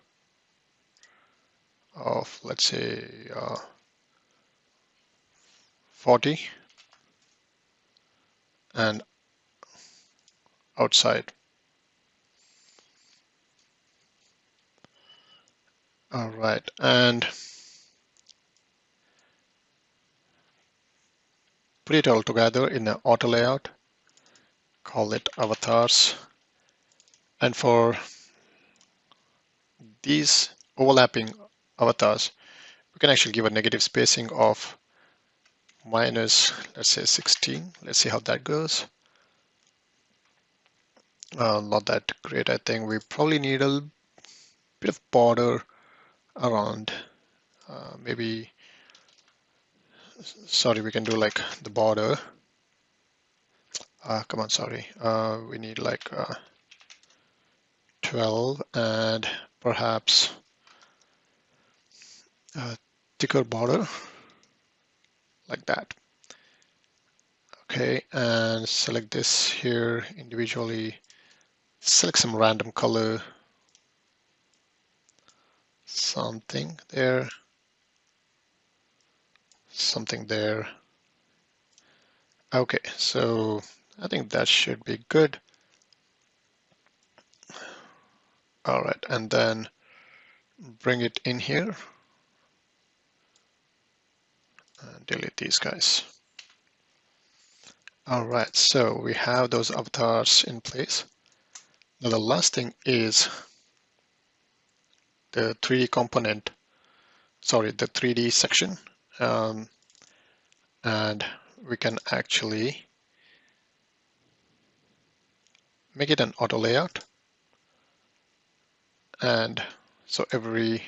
of, let's say, 40 and outside. All right, and put it all together in an auto layout. Call it avatars. And for these overlapping avatars, we can actually give a negative spacing of minus, let's say 16. Let's see how that goes. Not that great, I think. We probably need a bit of border around. Maybe, sorry, we can do like the border. Come on, sorry. We need like 12 and perhaps a thicker border like that. Okay, and select this here individually. Select some random color, something there, something there. Okay, so I think that should be good. All right, and then bring it in here and delete these guys. All right, so we have those avatars in place. Now the last thing is the 3D component, sorry, the 3D section. And we can actually make it an auto layout. And so every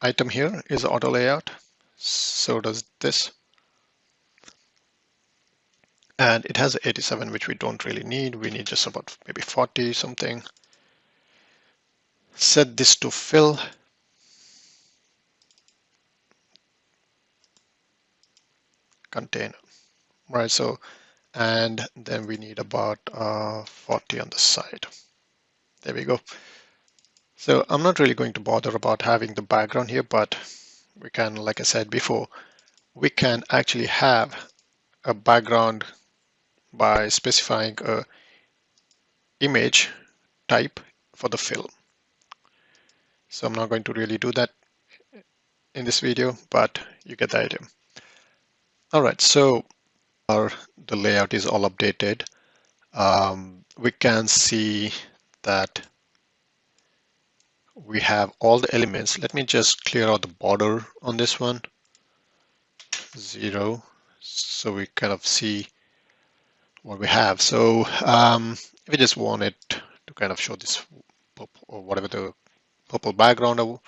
item here is auto layout. So does this. And it has 87, which we don't really need. We need just about maybe 40 something. Set this to fill. Container, right? So, and then we need about 40 on the side. There we go. So I'm not really going to bother about having the background here, but we can, like I said before, we can actually have a background by specifying a image type for the fill. So I'm not going to really do that in this video, but you get the idea. All right, so the layout is all updated. We can see that we have all the elements. Let me just clear out the border on this one. 0, so we kind of see what we have. So if we just want it to kind of show this purple or whatever the purple background or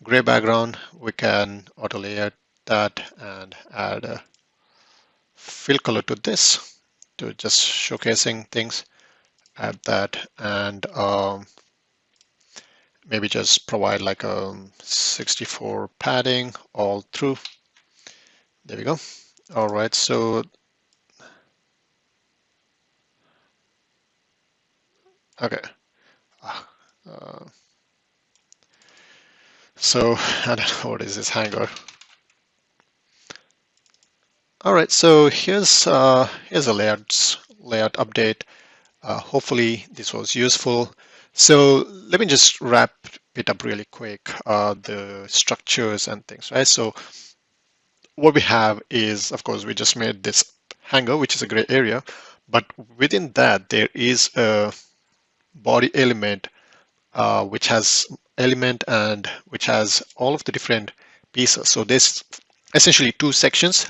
gray background, we can auto layer that and add a fill color to this to just showcasing things. Add that and maybe just provide like a 64 padding all through. There we go. All right, so okay. So I don't know what is this hanger. All right, so here's a layout update. Hopefully this was useful. So let me just wrap it up really quick. The structures and things, right? So what we have is, of course, we just made this hanger, which is a gray area, but within that there is a body element which has element and which has all of the different pieces. So there's essentially two sections.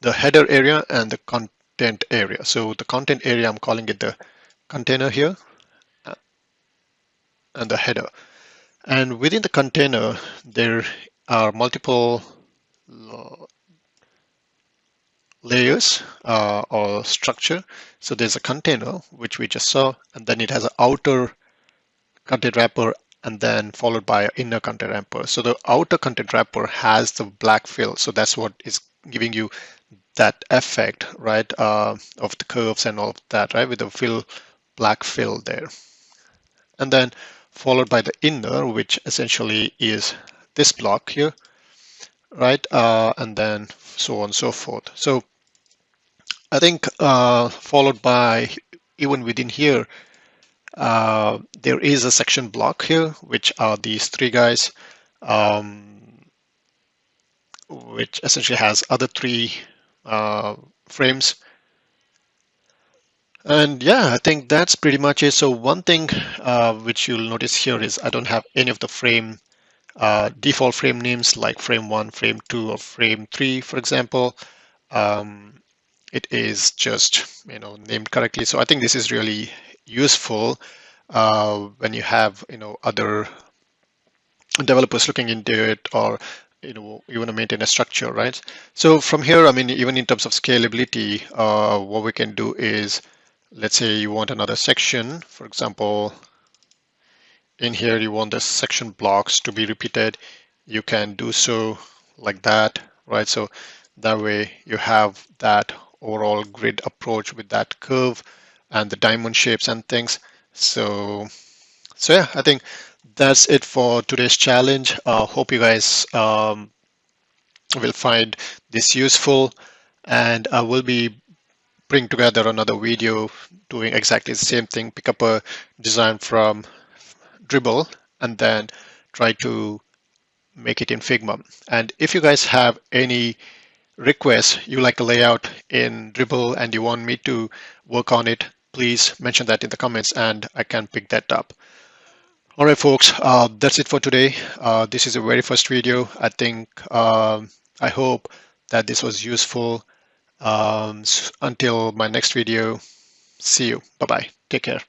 the header area and the content area. So the content area, I'm calling it the container here, and the header. And within the container, there are multiple layers or structure. So there's a container, which we just saw, and then it has an outer content wrapper and then followed by an inner content wrapper. So the outer content wrapper has the black fill. So that's what is giving you that effect, right, of the curves and all of that, right, with the black fill there. And then followed by the inner, which essentially is this block here, right, and then so on and so forth. So I think followed by, even within here, there is a section block here, which are these three guys, which essentially has other three frames. And yeah, I think that's pretty much it. So one thing which you'll notice here is I don't have any of the frame default frame names like frame 1, frame 2, or frame 3, for example. It is just named correctly. So I think this is really useful when you have other developers looking into it, or you want to maintain a structure, right? So from here, I mean, even in terms of scalability, what we can do is, let's say you want another section, for example, in here you want the section blocks to be repeated, you can do so like that, right? So that way you have that overall grid approach with that curve and the diamond shapes and things. So yeah, I think that's it for today's challenge. Hope you guys will find this useful, and I will be bring together another video doing exactly the same thing. Pick up a design from Dribbble and then try to make it in Figma. And if you guys have any requests you like a layout in Dribbble and you want me to work on it, please mention that in the comments and I can pick that up. All right, folks, that's it for today. This is the very first video. I think I hope that this was useful. Until my next video, see you. Bye-bye. Take care.